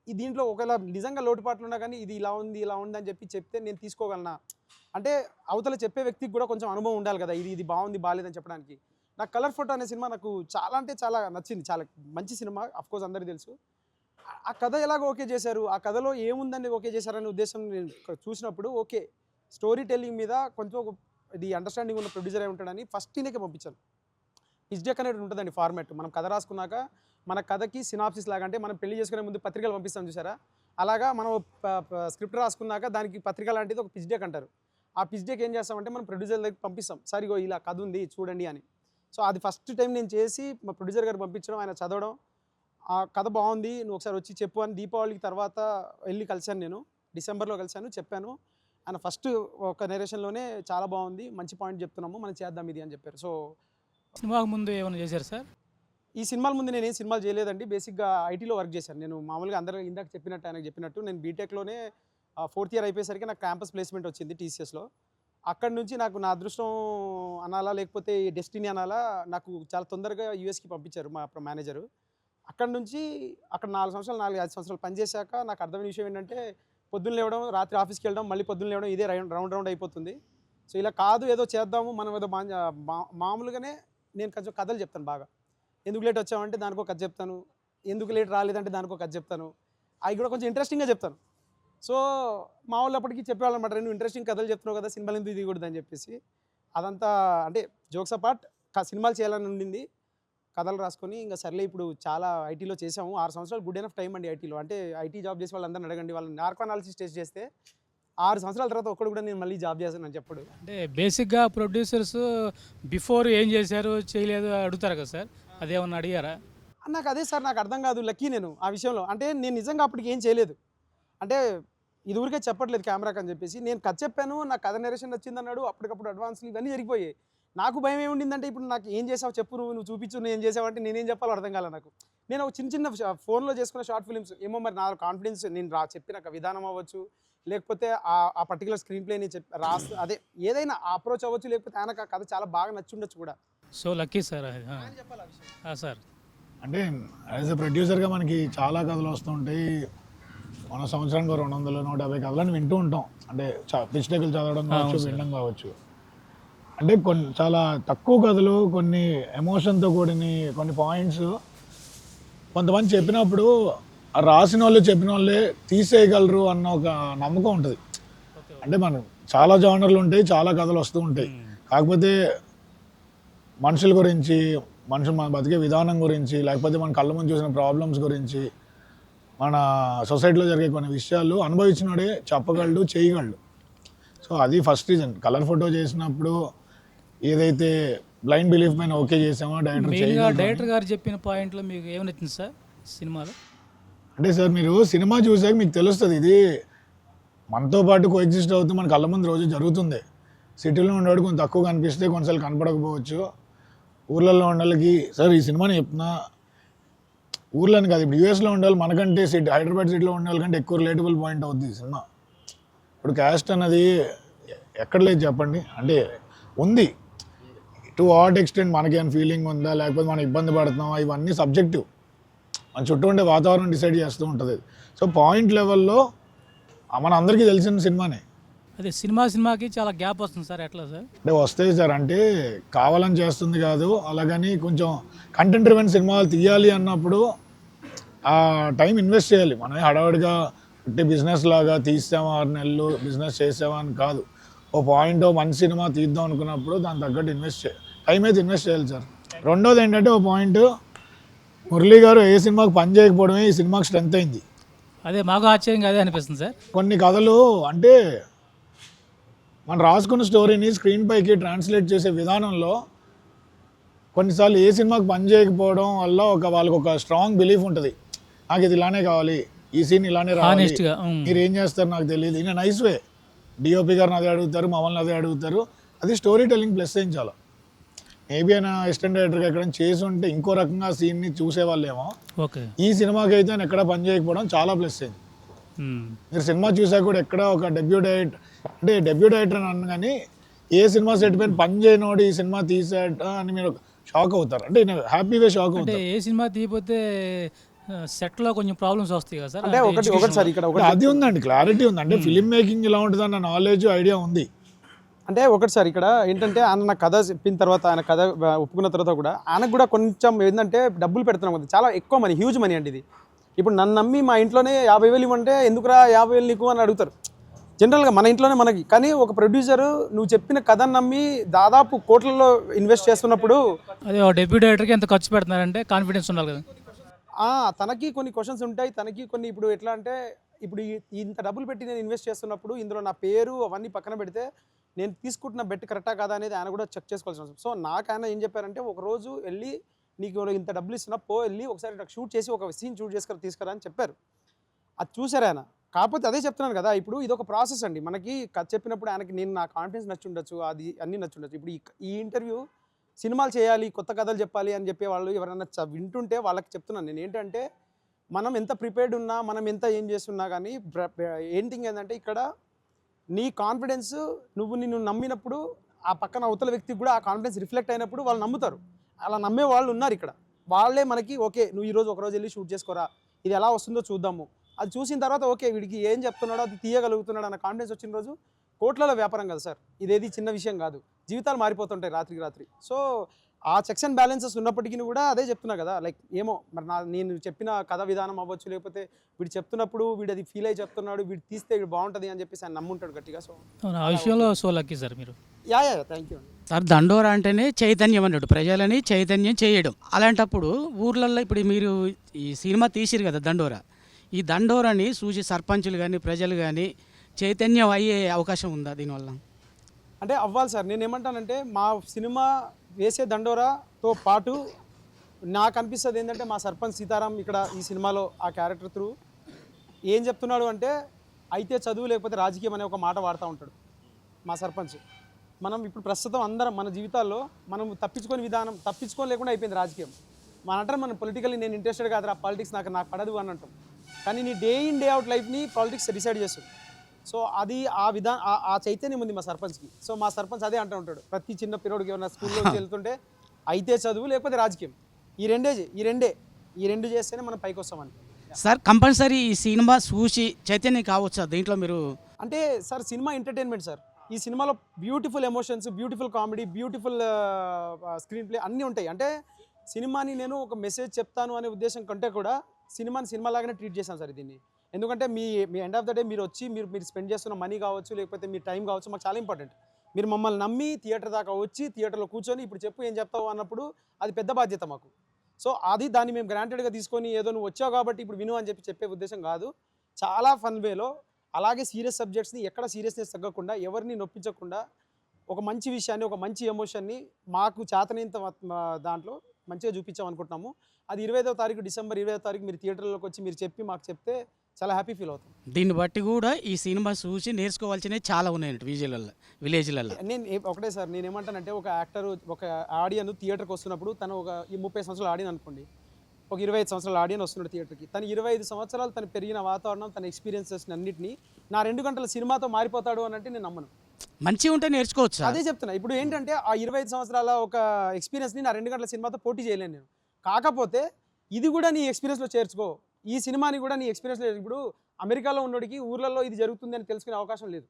దీంట్లో ఒకవేళ నిజంగా లోటుపాట్లు ఉన్నా కానీ ఇది ఇలా ఉంది అని చెప్తే నేను తీసుకోగలనా అంటే అవతల చెప్పే వ్యక్తికి కూడా కొంచెం అనుభవం ఉండాలి కదా, ఇది బాగుంది బాగాలేదని చెప్పడానికి. నాకు కలర్ ఫోటో అనే సినిమా నాకు చాలా అంటే చాలా నచ్చింది, చాలా మంచి సినిమా. అఫ్కోర్స్ అందరికీ తెలుసు. ఆ కథ ఎలాగో ఓకే చేశారు, ఆ కథలో ఏముందని ఓకే చేశారనే ఉద్దేశం నేను చూసినప్పుడు ఓకే స్టోరీ టెల్లింగ్ మీద కొంచెం ఇది అండర్స్టాండింగ్ ఉన్న ప్రొడ్యూసర్ అయి ఉంటాడని ఫస్ట్ ఈయనకే పంపించాను. పిచ్ డెక్ అనేది ఉంటుందండి ఫార్మాట్. మనం కథ రాసుకున్నాక మన కథకి సినాప్సిస్ లాగా, అంటే మనం పెళ్లి చేసుకునే ముందు పత్రికలు పంపిస్తాం చూసారా, అలాగా మనం స్క్రిప్ట్ రాసుకున్నాక దానికి పత్రిక లాంటిది ఒక పిచ్ డెక్ అంటారు. ఆ పిచ్ డెక్ ఏం చేస్తామంటే మనం ప్రొడ్యూసర్ దగ్గరికి పంపిస్తాం, సరిగో ఇలా కథ ఉంది చూడండి అని. సో అది ఫస్ట్ టైం నేను చేసి మా ప్రొడ్యూసర్ గారు పంపించడం, ఆయన చదవడం, ఆ కథ బాగుంది నువ్వు ఒకసారి వచ్చి చెప్పు అని దీపావళికి తర్వాత వెళ్ళి కలిశాను. నేను డిసెంబర్లో కలిశాను, చెప్పాను. ఆయన ఫస్ట్ ఒక నెరేషన్లోనే చాలా బాగుంది, మంచి పాయింట్ చెప్తున్నాము, మనం చేద్దాం ఇది అని చెప్పారు. సో సినిమాకు ముందు ఏమైనా చేశారు సార్? ఈ సినిమాల ముందు నేను ఏం సినిమాలు చేయలేదండి. బేసిక్గా ఐటీలో వర్క్ చేశాను నేను. మామూలుగా అందరూ ఇందాక చెప్పినట్టు, ఆయనకు చెప్పినట్టు నేను బీటెక్లోనే 4th ఇయర్ అయిపోయేసరికి నాకు క్యాంపస్ ప్లేస్మెంట్ వచ్చింది టీసీఎస్లో. అక్కడి నుంచి నాకు నా అదృష్టం అనాలా లేకపోతే డెస్టినీ అనాలా, నాకు చాలా తొందరగా యూఎస్కి పంపించారు మా మేనేజరు. అక్కడ నుంచి అక్కడ 4 5 సంవత్సరాలు పనిచేశాక నాకు అర్థమైన విషయం ఏంటంటే పొద్దున్న లేవడం, రాత్రి ఆఫీస్కి వెళ్ళడం, మళ్ళీ పొద్దున్న లేవడం, ఇదే రౌండ్ అయిపోతుంది. సో ఇలా కాదు, ఏదో చేద్దాము మనం, ఏదో మామూలుగానే నేను కొంచెం కథలు చెప్తాను బాగా. ఎందుకు లేట్ వచ్చామంటే దానికో కథ చెప్తాను, ఎందుకు లేట్ రాలేదంటే దానికో కథ చెప్తాను, అవి కూడా కొంచెం ఇంట్రెస్టింగ్గా చెప్తాను. సో మా వాళ్ళు అప్పటికి చెప్పేవాళ్ళు అనమాట, నువ్వు ఇంట్రెస్టింగ్ కథలు చెప్తున్నావు కదా, సినిమాలు ఎందుకు దిగకూడదు అని చెప్పేసి. అదంతా అంటే జోక్స్ అపార్ట్, సినిమాలు చేయాలని ఉండింది. కథలు రాసుకొని ఇంకా సర్లే ఇప్పుడు చాలా ఐటీలో చేసాము. 6 సంవత్సరాలు గుడ్ ఎనఫ్ టైం అండి ఐటీలో. అంటే ఐటీ జాబ్ చేసే వాళ్ళందరిని అడగండి, వాళ్ళని నార్కో అనాలిసిస్ టెస్ట్ చేస్తే 6 సంవత్సరాల తర్వాత ఒక్కడు కూడా నేను మళ్ళీ జాబ్ చేస్తాను అని చెప్పడు. అంటే బేసిక్గా ప్రొడ్యూసర్స్ బిఫోర్ ఏం చేశారు చేయలేదు అడుగుతారు కదా సార్, అదేమన్నా అడిగారా? నాకు అదే సార్, నాకు అర్థం కాదు, లక్కీ నేను ఆ విషయంలో. అంటే నేను నిజంగా అప్పటికి ఏం చేయలేదు, అంటే ఇది ఊరికే చెప్పట్లేదు కెమెరాకి అని చెప్పేసి. నేను కథ చెప్పాను, నాకు కథ నెరేషన్ వచ్చిందన్నాడు, అప్పటికప్పుడు అడ్వాన్స్లు ఇవన్నీ జరిగిపోయాయి. నాకు భయం ఏముండిందంటే ఇప్పుడు నాకు ఏం చేసావు చెప్పు, నువ్వు చూపించు, నువ్వు ఏం చేసావు అంటే నేనేం చెప్పాలో అర్థం కాలే నాకు. నేను ఒక చిన్న ఫోన్లో చేసుకున్న షార్ట్ ఫిల్మ్స్ ఏమో, మరి నా కాన్ఫిడెన్స్ నేను చెప్పిన విధానం అవ్వచ్చు, లేకపోతే ఆ పర్టికులర్ స్క్రీన్ ప్లేని అదే ఏదైనా అప్రోచ్ అవ్వచ్చు, లేకపోతే ఆయనకు ఆ కథ చాలా బాగా నచ్చి ఉండొచ్చు కూడా. So lucky sir sir. అంటే యాజ్ ఎ ప్రొడ్యూసర్గా మనకి చాలా కథలు వస్తుంటాయి. మన సంవత్సరానికి 200 150 కథలను వింటూ ఉంటాం. అంటే పిచ్ డెక్లు చదవడం కావచ్చు, వినడం కావచ్చు. అంటే చాలా తక్కువ కథలు, కొన్ని ఎమోషన్తో కూడిన కొన్ని పాయింట్స్ కొంతమంది చెప్పినప్పుడు రాసిన వాళ్ళు చెప్పిన వాళ్ళే తీసేయగలరు అన్న ఒక నమ్మకం ఉంటుంది. అంటే మనం చాలా జానర్లు ఉంటాయి, చాలా కథలు వస్తూ ఉంటాయి. కాకపోతే మనుషుల గురించి, మన బతికే విధానం గురించి, లేకపోతే మన కళ్ళ ముందు చూసిన ప్రాబ్లమ్స్ గురించి, మన సొసైటీలో జరిగే కొన్ని విషయాలు అనుభవించినోడే చెప్పగలడు, చేయగలడు. సో అది ఫస్ట్ రీజన్. కలర్ ఫోటో చేసినప్పుడు ఏదైతే బ్లైండ్ బిలీఫ్ పైన ఓకే చేసామో డైరెక్టర్ గారు చెప్పిన పాయింట్లో మీకు ఏమనిచ్చింది సార్ సినిమాలో? అంటే సార్ మీరు సినిమా చూసాక మీకు తెలుస్తుంది, ఇది మనతో పాటు కోఎగ్జిస్ట్ అవుతూ మన కళ్ళ ముందు రోజు జరుగుతుంది. సిటీలో ఉండేవాడు కొంచెం తక్కువ కనిపిస్తే కొన్నిసార్లు కనపడకపోవచ్చు. ఊర్లలో ఉండే వాళ్ళకి సార్ ఈ సినిమాని చెప్తున్నా, ఊర్లోని కాదు, ఇప్పుడు యూఎస్లో ఉండాలి మనకంటే హైదరాబాద్ సిటీలో ఉండే వాళ్ళకంటే ఎక్కువ రిలేటబుల్ పాయింట్ అవుతుంది ఈ సినిమా. ఇప్పుడు క్యాస్ట్ అన్నది ఎక్కడ లేదు చెప్పండి, అంటే ఉంది టు వాట్ ఎక్స్టెంట్ మనకేమైనా ఫీలింగ్ ఉందా, లేకపోతే మనం ఇబ్బంది పడుతున్నామా, ఇవన్నీ సబ్జెక్టివ్. మన చుట్టూ ఉండే వాతావరణం డిసైడ్ చేస్తూ ఉంటుంది. సో పాయింట్ లెవెల్లో మన అందరికీ తెలిసిన సినిమానే. అదే సినిమాకి చాలా గ్యాప్ వస్తుంది సార్, ఎట్లా సార్? అంటే వస్తాయి సార్, అంటే కావాలని చేస్తుంది కాదు, అలాగని కొంచెం కంటెంట్ డ్రివెన్ సినిమాలు తీయాలి అన్నప్పుడు ఆ టైం ఇన్వెస్ట్ చేయాలి. మనం హడావుడిగా అంటే బిజినెస్ లాగా తీసామా 6 నెలలు బిజినెస్ చేసామా అని కాదు. ఓ పాయింట్ మంచి సినిమా తీద్దాం అనుకున్నప్పుడు దాని తగ్గట్టు టైం అయితే ఇన్వెస్ట్ చేయాలి సార్. రెండోది ఏంటంటే ఓ పాయింట్, మురళీ గారు ఏ సినిమాకి పని చేయకపోవడమే ఈ సినిమాకి స్ట్రెంత్ అయింది. అదే మాకు ఆశ్చర్యంగా అదే అనిపిస్తుంది సార్. కొన్ని కథలు అంటే మనం రాసుకున్న స్టోరీని స్క్రీన్ పైకి ట్రాన్స్లేట్ చేసే విధానంలో కొన్నిసార్లు ఏ సినిమాకి పని చేయకపోవడం వల్ల వాళ్ళకి ఒక స్ట్రాంగ్ బిలీఫ్ ఉంటుంది, నాకు ఇది ఇలానే కావాలి, ఈ సీన్ ఇలానే రావాలి, హానెస్ట్గా మీరు ఏం చేస్తారు నాకు తెలియదు, ఇన్ నైస్ వే. డిఓపి గారిని అదే అడుగుతారు, మమ్మల్ని అదే అడుగుతారు. అది స్టోరీ టెల్లింగ్ ప్లస్ ఏం చాలా. మేబీ ఆయన అసిస్టెంట్ డైరెక్టర్గా ఎక్కడ చేసి ఉంటే ఇంకో రకంగా సీన్ని చూసేవాళ్ళేమో. ఓకే. ఈ సినిమాకి అయితే ఆయన ఎక్కడ పని చేయకపోవడం చాలా ప్లస్ అయింది. మీరు సినిమా చూసాక కూడా ఎక్కడ ఒక డెబ్యూ డైరెక్టర్ అని అన్న కానీ ఏ సినిమా సెట్ పైన పని చేయనోడు ఈ సినిమా తీసాట అని మీరు షాక్ అవుతారు. అంటే హ్యాపీగా షాక్ అంటే అవుతారు. ఏ సినిమా తీయకపోతే సెట్లో కొంచెం ప్రాబ్లమ్స్ వస్తాయి కదా సార్. అంటే ఒకటి సార్ ఇక్కడ అంటే అది ఉందండి, క్లారిటీ ఉంది. అంటే ఫిలిం మేకింగ్ ఇలా ఉంటుంది అన్న నాలెడ్జ్ ఐడియా ఉంది. అంటే ఒకటి సార్ ఇక్కడ ఏంటంటే ఆయన నా కథ చెప్పిన తర్వాత, ఆయన కథ ఒప్పుకున్న తర్వాత కూడా ఆయనకు కూడా కొంచెం ఏంటంటే డబ్బులు పెడుతున్నాం కదా, చాలా ఎక్కువ మనీ, హ్యూజ్ మనీ అండి ఇది. ఇప్పుడు నన్ను నమ్మి మా ఇంట్లోనే 50,000 ఇవ్వంటే ఎందుకురా 50,000 నీకు అని అడుగుతారు జనరల్గా మన ఇంట్లోనే మనకి. కానీ ఒక ప్రొడ్యూసరు నువ్వు చెప్పిన కథను నమ్మి దాదాపు కోట్లలో ఇన్వెస్ట్ చేస్తున్నప్పుడు అదే డెబ్యూ డైరెక్టర్కి ఎంత ఖర్చు పెడుతున్నారంటే కాన్ఫిడెన్స్ ఉండాలి కదా. తనకి కొన్ని క్వశ్చన్స్ ఉంటాయి, తనకి కొన్ని ఇప్పుడు ఎట్లా అంటే ఇప్పుడు ఇంత డబ్బులు పెట్టి నేను ఇన్వెస్ట్ చేస్తున్నప్పుడు ఇందులో నా పేరు అవన్నీ పక్కన పెడితే నేను తీసుకుంటున్న బెట్ కరెక్టా కాదా అనేది ఆయన కూడా చెక్ చేసుకోవాల్సిన అవసరం. సో నాకు ఆయన ఏం చెప్పారంటే, ఒకరోజు వెళ్ళి నీకు ఇంత డబ్బులు ఇస్తున్నా వెళ్ళి ఒకసారి నాకు షూట్ చేసి ఒక సీన్ షూట్ చేసుకొని తీసుకురా అని చెప్పారు. అది చూసారు ఆయన. కాకపోతే అదే చెప్తున్నాను కదా, ఇప్పుడు ఇది ఒక ప్రాసెస్ అండి. మనకి కథ చెప్పినప్పుడు ఆయనకి నా కాన్ఫిడెన్స్ నచ్చుండొచ్చు, అది అన్నీ నచ్చుండొచ్చు. ఇప్పుడు ఈ ఇంటర్వ్యూ సినిమాలు చేయాలి, కొత్త కథలు చెప్పాలి అని చెప్పే వాళ్ళు ఎవరైనా వింటుంటే వాళ్ళకి చెప్తున్నాను నేను ఏంటంటే, మనం ఎంత ప్రిపేర్డ్ ఉన్నా, మనం ఎంత ఏం చేస్తున్నా కానీ ఏంటింగ్ ఏంటంటే ఇక్కడ నీ కాన్ఫిడెన్స్ నిన్ను నమ్మినప్పుడు ఆ పక్కన అవతల వ్యక్తికి కూడా ఆ కాన్ఫిడెన్స్ రిఫ్లెక్ట్ అయినప్పుడు వాళ్ళు నమ్ముతారు. అలా నమ్మే వాళ్ళు ఉన్నారు ఇక్కడ. వాళ్ళే మనకి ఓకే నువ్వు ఈరోజు ఒకరోజు వెళ్ళి షూట్ చేసుకోరా, ఇది ఎలా వస్తుందో చూద్దాము, అది చూసిన తర్వాత ఓకే వీడికి ఏం చెప్తున్నాడో అది తీయగలుగుతున్నాడు అన్న కాన్ఫిడెన్స్ వచ్చిన రోజు కోట్లలో వ్యాపారం కదా సార్. ఇదేది చిన్న విషయం కాదు, జీవితాలు మారిపోతుంటాయి రాత్రికి రాత్రి. సో ఆ చెక్స్ అండ్ బ్యాలెన్సెస్ ఉన్నప్పటికీ కూడా అదే చెప్తున్నా కదా, లైక్ ఏమో మరి నేను చెప్పిన కథ విధానం అవ్వచ్చు, లేకపోతే వీడు చెప్తున్నప్పుడు వీడు అది ఫీల్ అయ్యి చెప్తున్నాడు, వీడు తీస్తే వీడు బాగుంటుంది అని చెప్పేసి ఆయన నమ్ముంటాడు గట్టిగా. సో ఆ విషయంలో సో లక్కీ సార్ మీరు. Yeah thank you. సార్ దండోరా అంటేనే చైతన్యం అన్నాడు, ప్రజలని చైతన్యం చేయడం. అలాంటప్పుడు ఊర్లలో ఇప్పుడు మీరు ఈ సినిమా తీసిరు కదా దండోరా, ఈ దండోరాని చూసి సర్పంచులు కానీ ప్రజలు కానీ చైతన్యం అయ్యే అవకాశం ఉందా దీనివల్ల? అంటే అవ్వాలి సార్. నేను ఏమంటానంటే మా సినిమా వేసే దండోరాతో పాటు నాకు అనిపిస్తుంది ఏంటంటే, మా సర్పంచ్ సీతారాం ఇక్కడ ఈ సినిమాలో ఆ క్యారెక్టర్ త్రూ ఏం చెప్తున్నాడు అంటే, అయితే చదువు లేకపోతే రాజకీయం అనే ఒక మాట వాడుతూ ఉంటాడు మా సర్పంచ్. మనం ఇప్పుడు ప్రస్తుతం అందరం మన జీవితాల్లో మనం తప్పించుకోలేకుండా అయిపోయింది రాజకీయం. మన అంటారు మనం పొలిటికల్లీ నేను ఇంట్రెస్టెడ్ కాదు, పాలిటిక్స్ నాకు పడదు అని అంటాం. కానీ నీ డే ఇన్ డే అవుట్ లైఫ్ని పాలిటిక్స్ డిసైడ్ చేస్తుంది. సో అది ఆ చైతన్యం ఉంది మా సర్పంచ్కి. సో మా సర్పంచ్ అదే అంటూ ఉంటాడు ప్రతి చిన్న పిల్లోడికి, ఏమన్నా స్కూల్లోకి వెళ్తుంటే అయితే చదువు లేకపోతే రాజకీయం, ఈ రెండు చేస్తేనే మనం పైకి వస్తామని. సార్ కంపల్సరీ ఈ సినిమా చూసి చైతన్యం కావచ్చు దీంట్లో మీరు అంటే సార్ సినిమా ఎంటర్టైన్మెంట్ సార్. ఈ సినిమాలో beautiful emotions, beautiful comedy, beautiful screen play అన్నీ ఉంటాయి. అంటే సినిమాని నేను ఒక మెసేజ్ చెప్తాను అనే ఉద్దేశం కంటే కూడా సినిమాని సినిమాలాగానే ట్రీట్ చేశాను సార్ దీన్ని. ఎందుకంటే మీ ఎండ్ ఆఫ్ ద డే మీరు వచ్చి మీరు స్పెండ్ చేస్తున్న మనీ కావచ్చు, లేకపోతే మీ టైం కావచ్చు, మాకు చాలా ఇంపార్టెంట్. మీరు మమ్మల్ని నమ్మి థియేటర్ దాకా వచ్చి థియేటర్లో కూర్చొని ఇప్పుడు చెప్పు ఏం చెప్తావు అన్నప్పుడు అది పెద్ద బాధ్యత మాకు. సో దాన్ని మేము గ్రాంటెడ్గా తీసుకొని ఏదో నువ్వు వచ్చావు కాబట్టి ఇప్పుడు విను అని చెప్పే ఉద్దేశం కాదు. చాలా ఫన్ వేలో అలాగే సీరియస్ సబ్జెక్ట్స్ని ఎక్కడ సీరియస్నెస్ తగ్గకుండా, ఎవరిని నొప్పించకుండా ఒక మంచి విషయాన్ని, ఒక మంచి ఎమోషన్ని మాకు చేతనైనంత దాంట్లో మంచిగా చూపించాం అనుకుంటున్నాము. అది 25వ తారీఖు డిసెంబర్ 25వ తారీఖు మీరు థియేటర్లోకి వచ్చి మీరు చెప్పి మాకు చెప్తే చాలా హ్యాపీ ఫీల్ అవుతాం. దీన్ని బట్టి కూడా ఈ సినిమా చూసి నేర్చుకోవాల్సినవి చాలా ఉన్నాయండి విలేజ్లలో. నేను ఒకటే సార్, నేను ఏమంటానంటే ఒక యాక్టర్, ఒక ఆడియన్ థియేటర్కి వస్తున్నప్పుడు తను ఒక 30 సంవత్సరాల ఆడియన్ అనుకోండి, ఒక 25 సంవత్సరాల ఆడియన్ వస్తున్నాడు థియేటర్కి. తను 25 సంవత్సరాలు తను పెరిగిన వాతావరణం, తన ఎక్స్పీరియన్సెస్ అన్నింటినీ నా 2 గంటల సినిమాతో మారిపోతాడు అని అంటే నేను నమ్మను. మంచిగా ఉంటే నేర్చుకోవచ్చు. అదే చెప్తున్నా. ఇప్పుడు ఏంటంటే ఆ 25 సంవత్సరాల ఒక ఎక్స్పీరియన్స్ని నా 2 గంటల సినిమాతో పోటీ చేయలేను నేను. కాకపోతే ఇది కూడా నీ ఎక్స్పీరియన్స్లో చేర్చుకో, ఈ సినిమాని కూడా నీ ఎక్స్పీరియన్స్లో. ఇప్పుడు అమెరికాలో ఉన్నోడికి ఊర్లలో ఇది జరుగుతుంది అని తెలుసుకునే అవకాశం లేదు.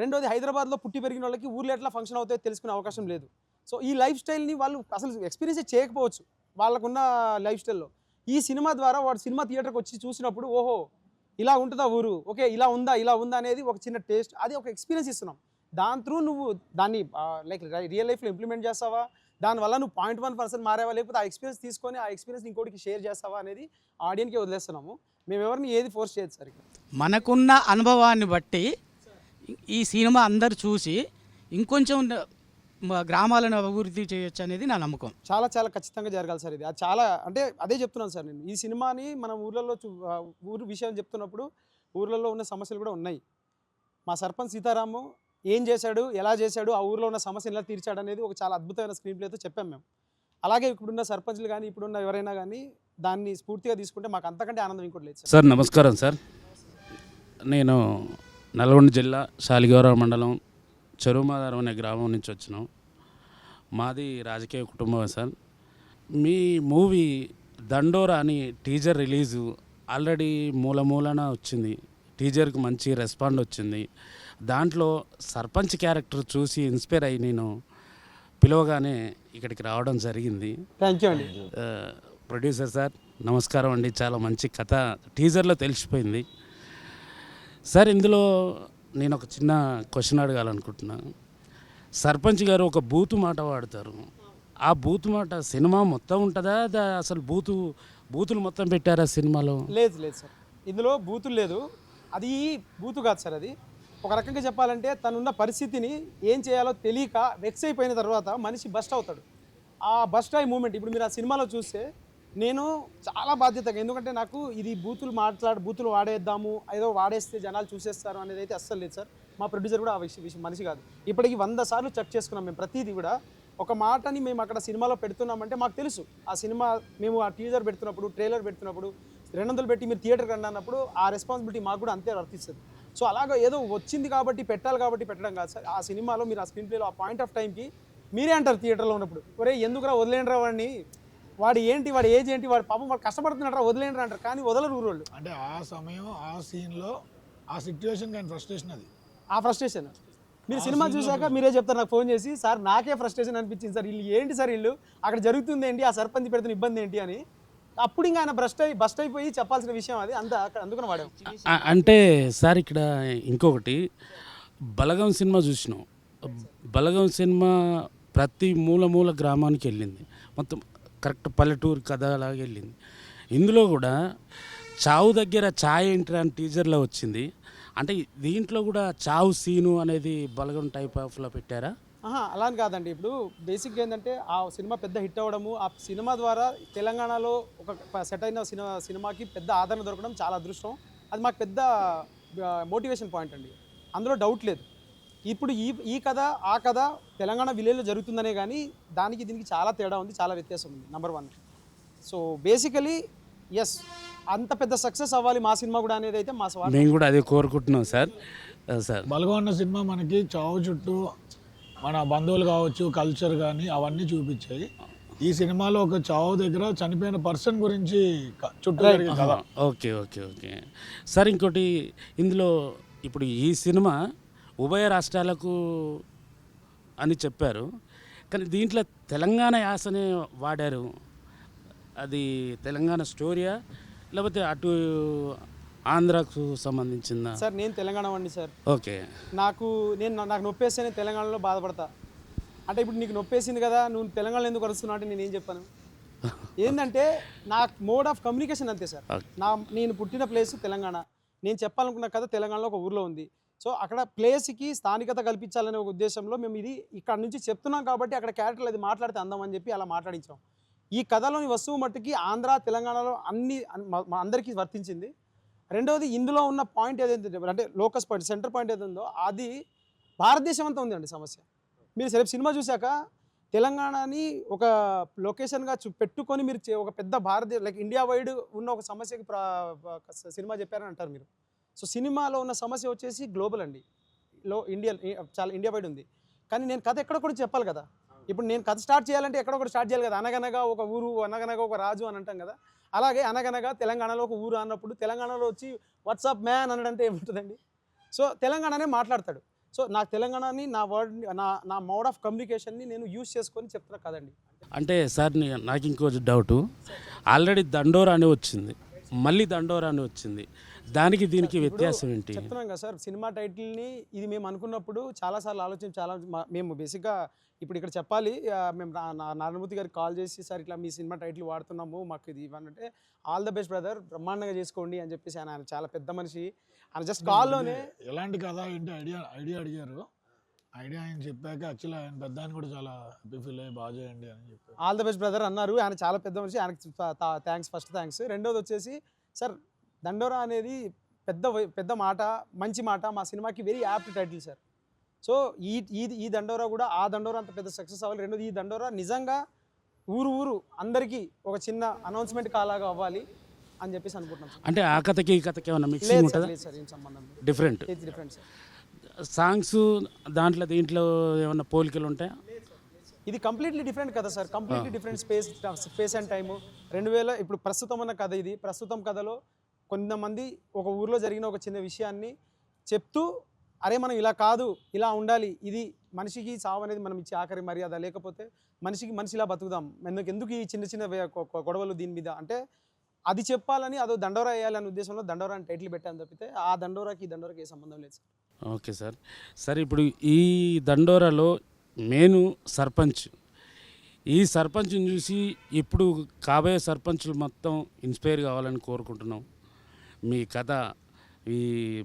రెండోది హైదరాబాద్లో పుట్టి పెరిగిన వాళ్ళకి ఊర్లో ఎట్లా ఫంక్షన్ అవుతాయో తెలుసుకునే అవకాశం లేదు. సో ఈ లైఫ్ స్టైల్ని వాళ్ళు అసలు ఎక్స్పీరియన్స్ చేయకపోవచ్చు వాళ్ళకున్న లైఫ్ స్టైల్లో. ఈ సినిమా ద్వారా వాడు సినిమా థియేటర్కి వచ్చి చూసినప్పుడు ఓహో ఇలా ఉంటుందా ఊరు, ఓకే ఇలా ఉందా అనేది ఒక చిన్న టేస్ట్, అది ఒక ఎక్స్పీరియన్స్ ఇస్తున్నాం. దాని త్రూ నువ్వు దాన్ని లైక్ రియల్ లైఫ్లో ఇంప్లిమెంట్ చేస్తావా, దానివల్ల నువ్వు 0.1% మారేవా, లేకపోతే ఆ ఎక్స్పీరియన్స్ తీసుకొని ఆ ఎక్స్పీరియన్స్ ఇంకోటికి షేర్ చేస్తావా అనేది ఆడియన్కి వదిలేస్తున్నాము. మేము ఎవరిని ఏది ఫోర్స్ చేయదు సార్ ఇక్కడ. మనకున్న అనుభవాన్ని బట్టి ఈ సినిమా అందరు చూసి ఇంకొంచెం గ్రామాలను అభివృద్ధి చేయొచ్చు అనేది నా నమ్మకం. చాలా చాలా ఖచ్చితంగా జరగాలి సార్ ఇది. అది చాలా అంటే అదే చెప్తున్నాను సార్ నేను. ఈ సినిమాని మనం ఊర్లలో ఊరు విషయం చెప్తున్నప్పుడు ఊర్లలో ఉన్న సమస్యలు కూడా ఉన్నాయి. మా సర్పంచ్ సీతారాము ఏం చేశాడు, ఎలా చేశాడు, ఆ ఊర్లో ఉన్న సమస్యలు ఎలా తీర్చాడు అనేది ఒక చాలా అద్భుతమైన స్క్రీన్ ప్లేతో చెప్పాం మేము. అలాగే ఇప్పుడున్న సర్పంచ్లు కానీ ఇప్పుడున్న ఎవరైనా కానీ దాన్ని స్ఫూర్తిగా తీసుకుంటే మాకు అంతకంటే ఆనందం ఇంకోటి లేదు సార్. సార్ నమస్కారం సార్. నేను నల్గొండ జిల్లా శాలిగౌరవ మండలం చెరువుమాదారం అనే గ్రామం నుంచి వచ్చినాం. మాది రాజకీయ కుటుంబం సార్. మీ మూవీ దండోరా అని టీజర్ రిలీజు ఆల్రెడీ మూలన వచ్చింది. టీజర్కి మంచి రెస్పాండ్ వచ్చింది. దాంట్లో సర్పంచ్ క్యారెక్టర్ చూసి ఇన్స్పైర్ అయ్యి నేను పిలవగానే ఇక్కడికి రావడం జరిగింది. థ్యాంక్ యూ అండి. ప్రొడ్యూసర్ సార్ నమస్కారం అండి. చాలా మంచి కథ టీజర్లో తెలిసిపోయింది సార్. ఇందులో నేను ఒక చిన్న క్వశ్చన్ అడగాలనుకుంటున్నాను. సర్పంచ్ గారు ఒక బూతు మాట వాడతారు. ఆ బూతు మాట సినిమా మొత్తం ఉంటుందా, అసలు బూతులు మొత్తం పెట్టారా సినిమాలో? లేదు లేదు సార్, ఇందులో బూతులు లేదు. అది బూతు కాదు సార్. అది ఒక రకంగా చెప్పాలంటే తనున్న పరిస్థితిని ఏం చేయాలో తెలియక వెక్స్ అయిపోయిన తర్వాత మనిషి బస్ట్ అవుతాడు. ఆ బస్ట్ అయ్యే మూమెంట్ ఇప్పుడు మీరు ఆ సినిమాలో చూస్తే నేను చాలా బాధ్యతగా, ఎందుకంటే నాకు ఇది బూతులు వాడేద్దాము, ఏదో వాడేస్తే జనాలు చూసేస్తారు అనేది అయితే అస్సలు లేదు సార్. మా ప్రొడ్యూసర్ కూడా ఆ విషయం మనిషి కాదు. ఇప్పటికి 100 సార్లు చెక్ చేసుకున్నాం మేము. ప్రతిదీ కూడా ఒక మాటని మేము అక్కడ సినిమాలో పెడుతున్నామంటే మాకు తెలుసు ఆ సినిమా మేము ఆ టీజర్ పెడుతున్నప్పుడు, ట్రైలర్ పెడుతున్నప్పుడు 200 పెట్టి మీరు థియేటర్కి రండి అన్నప్పుడు ఆ రెస్పాన్సిబిలిటీ మాకు కూడా అంతే వర్తిస్తుంది. సో అలాగా ఏదో వచ్చింది కాబట్టి పెట్టాలి కాబట్టి పెట్టడం కాదు సార్. ఆ సినిమాలో మీరు ఆ స్క్రీన్ ప్లేలో ఆ పాయింట్ ఆఫ్ టైంకి మీరే అంటారు థియేటర్లో ఉన్నప్పుడు, ఒరే ఎందుకురా వదిలేండ్రా వాడిని, వాడి ఏజ్ ఏంటి, వాడు పాపం వాడు కష్టపడుతున్నాడు వదిలేండ్రా అంటారు. కానీ వదలరు ఊరోళ్ళు. అంటే ఆ సమయం ఆ సీన్లో ఆ సిచ్యువేషన్ కానీ ఫ్రస్ట్రేషన్ అది ఆ ఫ్రస్ట్రేషన్ మీరు సినిమా చూసాక మీరే చెప్తారు నాకు ఫోన్ చేసి, సార్ నాకే ఫ్రస్ట్రేషన్ అనిపించింది సార్, వీళ్ళు ఏంటి సార్ వీళ్ళు అక్కడ జరుగుతుంది ఏంటి, ఆ సర్పంచ్ పెడుతున్న ఇబ్బంది ఏంటి అని. అప్పుడు ఇంకా ఆయన బస్ట్ అయిపోయి చెప్పాల్సిన విషయం అది అంతా అందుకని వాడాం. అంటే సార్ ఇక్కడ ఇంకొకటి బలగం సినిమా చూసినాం. బలగం సినిమా ప్రతి మూల గ్రామానికి వెళ్ళింది, మొత్తం కరెక్ట్ పల్లెటూరు కథ అలాగే వెళ్ళింది. ఇందులో కూడా చావు దగ్గర ఛాయ్ ఎంట్రీ అని టీజర్లో వచ్చింది. అంటే దీంట్లో కూడా చావు సీను అనేది బలగం టైప్ ఆఫ్లో పెట్టారా? అలా అని కాదండి. ఇప్పుడు బేసిక్గా ఏంటంటే ఆ సినిమా పెద్ద హిట్ అవ్వడము, ఆ సినిమా ద్వారా తెలంగాణలో ఒక సెట్ అయిన సినిమాకి పెద్ద ఆదరణ దొరకడం చాలా అదృష్టం. అది మాకు పెద్ద మోటివేషన్ పాయింట్ అండి, అందులో డౌట్ లేదు. ఇప్పుడు ఈ కథ ఆ కథ తెలంగాణ విలేజ్లో జరుగుతుందనే కానీ దానికి దీనికి చాలా తేడా ఉంది, చాలా వ్యత్యాసం ఉంది. నెంబర్ 1. సో బేసికలీ ఎస్ అంత పెద్ద సక్సెస్ అవ్వాలి మా సినిమా కూడా అనేది అయితే మా స్వార్థం. మేము కూడా అదే కోరుకుంటున్నాం సార్. బలగం అన్న సినిమా మనకి చావు చుట్టూ మన బంధువులు కావచ్చు, కల్చర్ కానీ అవన్నీ చూపించాయి. ఈ సినిమాలో ఒక చావు దగ్గర చనిపోయిన పర్సన్ గురించి చుట్టూ కదా. Okay sir. ఇంకోటి ఇందులో ఇప్పుడు ఈ సినిమా ఉభయ రాష్ట్రాలకు అని చెప్పారు, కానీ దీంట్లో తెలంగాణ యాసనే వాడారు. అది తెలంగాణ స్టోరీయా లేకపోతే అటు ఆంధ్రాకు సంబంధించిందా? సార్ నేను తెలంగాణ వాడిని సార్. ఓకే. నాకు నొప్పేస్తే నేను తెలంగాణలో బాధపడతా. అంటే ఇప్పుడు నీకు నొప్పేసింది కదా, నువ్వు తెలంగాణలో ఎందుకు అరుస్తున్నావు అంటే నేనేం చెప్పాను? ఏంటంటే నా మోడ్ ఆఫ్ కమ్యూనికేషన్ అంతే సార్. నేను పుట్టిన ప్లేస్ తెలంగాణ, నేను చెప్పాలనుకున్న కథ తెలంగాణలో ఒక ఊర్లో ఉంది. సో అక్కడ ప్లేస్కి స్థానికత కల్పించాలనే ఒక ఉద్దేశంలో మేము ఇది ఇక్కడ నుంచి చెప్తున్నాం కాబట్టి అక్కడ క్యారెక్టర్లు అది మాట్లాడితే అందం అని చెప్పి అలా మాట్లాడించాం. ఈ కథలోని వస్తువు మట్టుకి ఆంధ్ర తెలంగాణలో అందరికీ వర్తించింది. రెండవది ఇందులో ఉన్న పాయింట్ ఏదైతే అంటే లోకస్ పాయింట్, సెంటర్ పాయింట్ ఏదో ఉందో అది భారతదేశం అంతా ఉందండి సమస్య. మీరు రేపు సినిమా చూశాక తెలంగాణని ఒక లొకేషన్గా పెట్టుకొని మీరు ఒక పెద్ద లైక్ ఇండియా వైడ్ ఉన్న ఒక సమస్యకి సినిమా చెప్పారని అంటారు మీరు. సో సినిమాలో ఉన్న సమస్య వచ్చేసి గ్లోబల్ అండి, చాలా ఇండియా వైడ్ ఉంది. కానీ నేను కథ ఎక్కడ కూడా చెప్పాలి కదా. ఇప్పుడు నేను కథ స్టార్ట్ చేయాలంటే ఎక్కడ కూడా స్టార్ట్ చేయాలి కదా. అనగనగా ఒక ఊరు, అనగనగా ఒక రాజు అని అంటాం కదా. అలాగే అనగనగా తెలంగాణలో ఒక ఊరు అన్నప్పుడు తెలంగాణలో వచ్చి వాట్సాప్ మ్యాన్ అనడంటే ఏముంటుందండి. సో తెలంగాణనే మాట్లాడతాడు. సో నాకు తెలంగాణని నా వర్డ్ నా మోడ్ ఆఫ్ కమ్యూనికేషన్ని నేను యూజ్ చేసుకొని చెప్తున్నా కదండి. అంటే సార్ నాకు ఇంకో డౌటు, ఆల్రెడీ దండోరా అని వచ్చింది, మళ్ళీ దండోరా అని వచ్చింది. దానికి దీనికి వ్యత్యాసం ఏంటి? చెప్తున్నాం కదా సార్, సినిమా టైటిల్ని ఇది మేము అనుకున్నప్పుడు చాలాసార్లు ఆలోచించి మేము బేసిక్గా ఇప్పుడు ఇక్కడ చెప్పాలి, మేము నారాయణమూర్తి గారికి కాల్ చేసి సార్ ఇట్లా మీ సినిమా టైటిల్ వాడుతున్నాము, మాకు ఇది ఇవ్వనంటే ఆల్ ద బెస్ట్ బ్రదర్, బ్రహ్మాండంగా చేసుకోండి అని చెప్పేసి ఆయన చాలా పెద్ద మనిషి, ఆయన జస్ట్ కాల్లోనే ఎలాంటి కథ ఏంటి ఐడియా అడిగారు. ఐడియా ఆయన చెప్పాక యాక్చువల్లీ ఆయన పెద్ద ఆయన కూడా చాలా హ్యాపీ ఫీల్ అయ్యి బాగా చేయండి అని చెప్పి ఆల్ ద బెస్ట్ బ్రదర్ అన్నారు. ఆయన చాలా పెద్ద మనిషి, ఆయనకి ఫస్ట్ థ్యాంక్స్. రెండోది వచ్చేసి సార్, దండోరా అనేది పెద్ద మాట, మంచి మాట, మా సినిమాకి very apt title sir. So ఈ దండోరా కూడా ఆ దండోరా అంత పెద్ద సక్సెస్ అవ్వాలి. రెండోది ఈ దండోరా నిజంగా ఊరు అందరికీ ఒక చిన్న అనౌన్స్మెంట్ కాలాగా అవ్వాలి అని చెప్పేసి అనుకుంటున్నాం సార్. అంటే ఆ కథకి ఈ కథకి ఏమన్నా మిక్సింగ్ ఉంటుందా? లేదు సార్, ఏం సంబంధం లేదు, డిఫరెంట్ డిఫరెంట్ సార్. సాంగ్స్ దీంట్లో ఏమన్నా పోలికలు ఉంటాయా? ఇది కంప్లీట్లీ డిఫరెంట్ కదా sir, completely different space and time. ఇప్పుడు ప్రస్తుతం ఉన్న కథ ఇది. ప్రస్తుతం కథలో కొంతమంది ఒక ఊర్లో జరిగిన ఒక చిన్న విషయాన్ని చెప్తూ, అరే మనం ఇలా కాదు, ఇలా ఉండాలి, ఇది మనిషికి చావు అనేది మనం ఇచ్చే ఆఖరి మర్యాద, లేకపోతే మనిషి ఇలా బతుకుదాం, ఎందుకు ఈ చిన్న గొడవలు దీని మీద అంటే అది చెప్పాలని, అదో దండోరా వేయాలనే ఉద్దేశంలో దండోరా అని టైటిల్ పెట్టాను తప్పితే ఆ దండోరాకి ఈ దండోరాకి ఏ సంబంధం లేదు సార్. Okay sir. సరే, ఇప్పుడు ఈ దండోరాలో మెయిన్ సర్పంచ్, ఈ సర్పంచ్ని చూసి ఇప్పుడు కాబోయే సర్పంచ్లు మొత్తం ఇన్స్పైర్ కావాలని కోరుకుంటున్నాం. మీ కథ, ఈ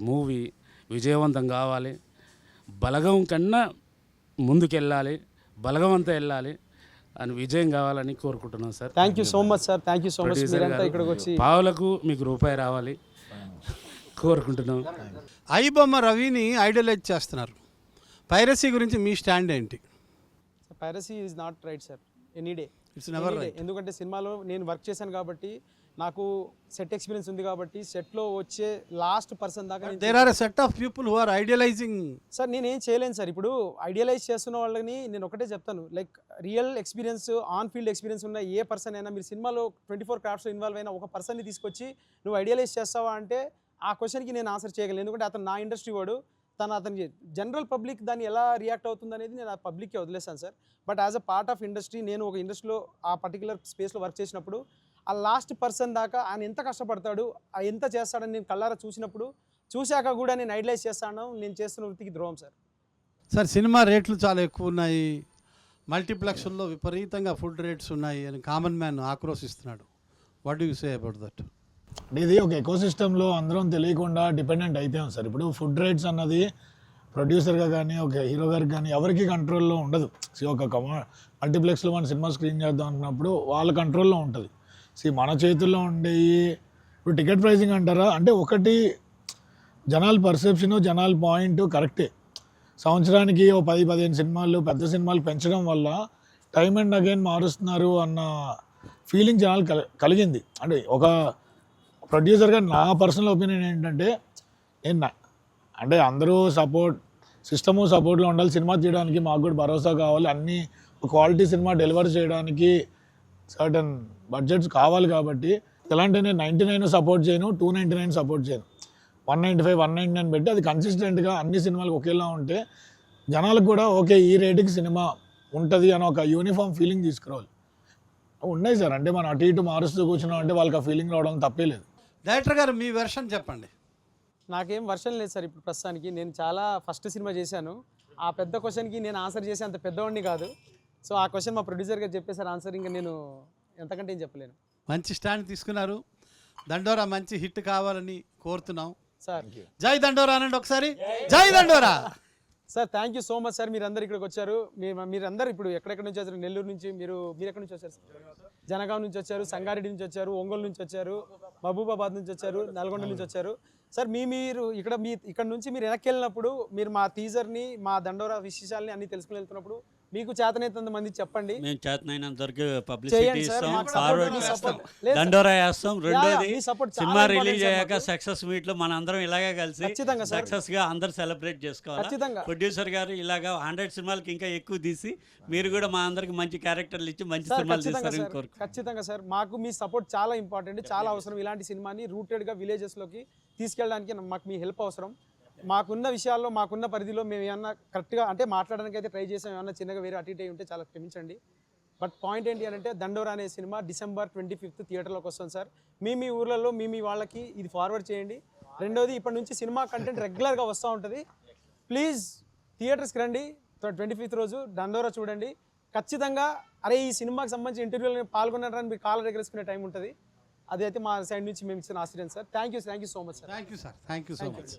మూవీ విజయవంతం కావాలి, బలగం కన్నా ముందుకెళ్ళాలి, బలగం అంతా వెళ్ళాలి అని విజయం కావాలని కోరుకుంటున్నాం sir. Thank you so much sir, thank you so much. మీరంతా ఇక్కడికి వచ్చి పావులకు మీకు రూపాయి రావాలి కోరుకుంటున్నాం. ఐబొమ్మ రవిని ఐడలైజ్ చేస్తున్నారు. పైరసీ గురించి మీ స్టాండ్ ఏంటి? Piracy is not right sir, any day. It's never right. ఎందుకంటే సినిమాలో నేను వర్క్ చేశాను కాబట్టి, నాకు సెట్ ఎక్స్పీరియన్స్ ఉంది కాబట్టి, సెట్లో వచ్చే లాస్ట్ పర్సన్ దాకా there are a set of people who are idealising. Sir నేనేం చేయలేను సార్. ఇప్పుడు ఐడియలైజ్ చేస్తున్న వాళ్ళని నేను ఒకటే చెప్తాను, like real experience, on field experience ఉన్న ఏ పర్సన్ అయినా, మీరు సినిమాలో 24 క్రాఫ్ట్స్లో ఇన్వాల్వ్ అయిన ఒక పర్సన్ని తీసుకొచ్చి నువ్వు ఐడియలైజ్ చేస్తావా అంటే ఆ క్వశ్చన్కి నేను ఆన్సర్ చేయగలను. ఎందుకంటే అతను నా ఇండస్ట్రీ వాడు, అతనికి జనరల్ పబ్లిక్ దాన్ని ఎలా రియాక్ట్ అవుతుంది అనేది నేను ఆ పబ్లిక్కి వదిలేస్తాను sir. But as a part of industry, నేను ఒక ఇండస్ట్రీలో ఆ పర్టికులర్ స్పేస్లో వర్క్ చేసినప్పుడు ఆ లాస్ట్ పర్సన్ దాకా ఆయన ఎంత కష్టపడతాడు, ఎంత చేస్తాడని నేను కళ్ళారా చూశాక కూడా నేను ఐడియలైజ్ చేస్తాను. నేను చేస్తున్న వృత్తికి ద్రోహం సార్. సార్, సినిమా రేట్లు చాలా ఎక్కువ ఉన్నాయి, మల్టీప్లెక్స్ల్లో విపరీతంగా ఫుడ్ రేట్స్ ఉన్నాయి అని కామన్ మ్యాన్ ఆక్రోశిస్తున్నాడు. What do you say about that? అంటే ఇది ఒక ఎకోసిస్టంలో అందరం తెలియకుండా డిపెండెంట్ అయిపోయాం సార్. ఇప్పుడు ఫుడ్ రేట్స్ అన్నది ప్రొడ్యూసర్గా కానీ, ఒక హీరో గారికి కానీ ఎవరికి కంట్రోల్లో ఉండదు. ఒక మల్టీప్లెక్స్లో మన సినిమా స్క్రీన్ చేద్దాం అనుకున్నప్పుడు వాళ్ళ కంట్రోల్లో ఉంటుంది. మన చేతుల్లో ఉండేవి ఇప్పుడు టికెట్ ప్రైసింగ్ అంటారా అంటే, ఒకటి జనాల పర్సెప్షను, జనాల పాయింట్ కరెక్టే. సంవత్సరానికి ఓ 10-15 సినిమాలు, పెద్ద సినిమాలు పెంచడం వల్ల టైమ్ అండ్ అగైన్ మారుస్తున్నారు అన్న ఫీలింగ్ జనాలు కలిగింది. అంటే ఒక ప్రొడ్యూసర్గా నా పర్సనల్ ఒపీనియన్ ఏంటంటే, అంటే అందరూ సపోర్ట్లో ఉండాలి. సినిమా తీయడానికి మాకు కూడా భరోసా కావాలి. అన్నీ క్వాలిటీ సినిమా డెలివర్ చేయడానికి సర్టన్ బడ్జెట్స్ కావాలి. కాబట్టి ఎలాంటి నేను 99 సపోర్ట్ చేయను, 299 సపోర్ట్ చేయను, 195, 199 పెట్టి అది కన్సిస్టెంట్గా అన్ని సినిమాలకు ఒకేలా ఉంటే జనాలకు కూడా ఓకే ఈ రేటుకి సినిమా ఉంటుంది అని ఒక యూనిఫామ్ ఫీలింగ్ తీసుకురావాలి. ఉన్నాయి సార్, అంటే మనం అటు ఇటు మారుస్తూ కూర్చున్నాం అంటే వాళ్ళకి ఆ ఫీలింగ్ రావడం తప్పే లేదు. డైరెక్టర్ గారు, మీ వెర్షన్ చెప్పండి. నాకేం వర్షన్ లేదు సార్ ఇప్పుడు ప్రస్తుతానికి. నేను చాలా ఫస్ట్ సినిమా చేశాను. ఆ పెద్ద క్వశ్చన్కి నేను ఆన్సర్ చేసే అంత పెద్దవాడిని కాదు. సో ఆ క్వశ్చన్ మా ప్రొడ్యూసర్ గారు చెప్పేసారు ఆన్సర్, ఇంకా నేను ఎంతకంటే ఏం చెప్పలేను. మంచి స్టాండ్ తీసుకున్నారు. దండోరా మంచి హిట్ కావాలని కోరుతున్నాం సార్. జై దండోరా అనండి ఒకసారి. జై దండోరా sir. Thank you so much sir. మీరందరూ ఇక్కడికి వచ్చారు. మీరందరూ ఇప్పుడు ఎక్కడెక్కడ నుంచి వచ్చారు? నెల్లూరు నుంచి, మీరు ఎక్కడి నుంచి వచ్చారు? జనగాం నుంచి వచ్చారు, సంగారెడ్డి నుంచి వచ్చారు, ఒంగోలు నుంచి వచ్చారు, మహబూబాబాద్ నుంచి వచ్చారు, నల్గొండ నుంచి వచ్చారు. సార్ మీరు ఇక్కడ నుంచి మీరు వెనక్కి వెళ్ళినప్పుడు మీరు మా టీజర్ని, మా దండోరా విశేషాలని అన్ని తెలుసుకుని వెళ్తున్నప్పుడు మీకు చేతనైనంత మంది చెప్పండి. మేము చేతనైనంత వరకు పబ్లిసిటీ ఇస్తాం, ఫార్వర్డ్ చేస్తాం, దండోరా వేస్తాం. రెండోది సినిమా రిలీజ్ అయ్యాక సక్సెస్ మీట్ లో మన అందరం ఇలాగే కలిసి సక్సెస్ గా అందరు సెలబ్రేట్ చేసుకోవాలి. ప్రొడ్యూసర్ గారు ఇలాగా 100 సినిమాలకి ఇంకా ఎక్కువ తీసి మీరు కూడా మా అందరికి మంచి క్యారెక్టర్లు ఇచ్చి మంచి సినిమాలు తీస్తారని కోరుకుంటున్నాను. ఖచ్చితంగా సార్, మాకు మీ సపోర్ట్ చాలా ఇంపార్టెంట్, చాలా అవసరం. ఇలాంటి సినిమాని రూటెడ్గా విలేజెస్లోకి తీసుకెళ్ళడానికి మాకు మీ హెల్ప్ అవసరం. మాకున్న విషయాల్లో, మాకున్న పరిధిలో మేము ఏమన్నా కరెక్ట్గా అంటే మాట్లాడడానికి అయితే ట్రై చేసాం. ఏమన్నా చిన్నగా వేరే అటు ఇటు ఉంటే చాలా క్షమించండి. బట్ పాయింట్ ఏంటి అంటే, దండోరా అనే సినిమా December 25th థియేటర్లోకి వస్తుంది సార్. మీ ఊర్లలో మీ వాళ్ళకి ఇది ఫార్వర్డ్ చేయండి. రెండోది ఇప్పటి నుంచి సినిమా కంటెంట్ రెగ్యులర్గా వస్తూ ఉంటుంది. ప్లీజ్ థియేటర్స్కి రండి. 25th రోజు దండోరా చూడండి. ఖచ్చితంగా అరే ఈ సినిమాకి సంబంధించి ఇంటర్వ్యూలో పాల్గొన్నారని మీరు కాలర్ ఎగరేసుకునే టైం ఉంటుంది. అదైతే మా సైడ్ నుంచి మేము ఇచ్చిన ఆశ్చర్యం sir. Thank you so much sir. Thank you sir, thank you so much.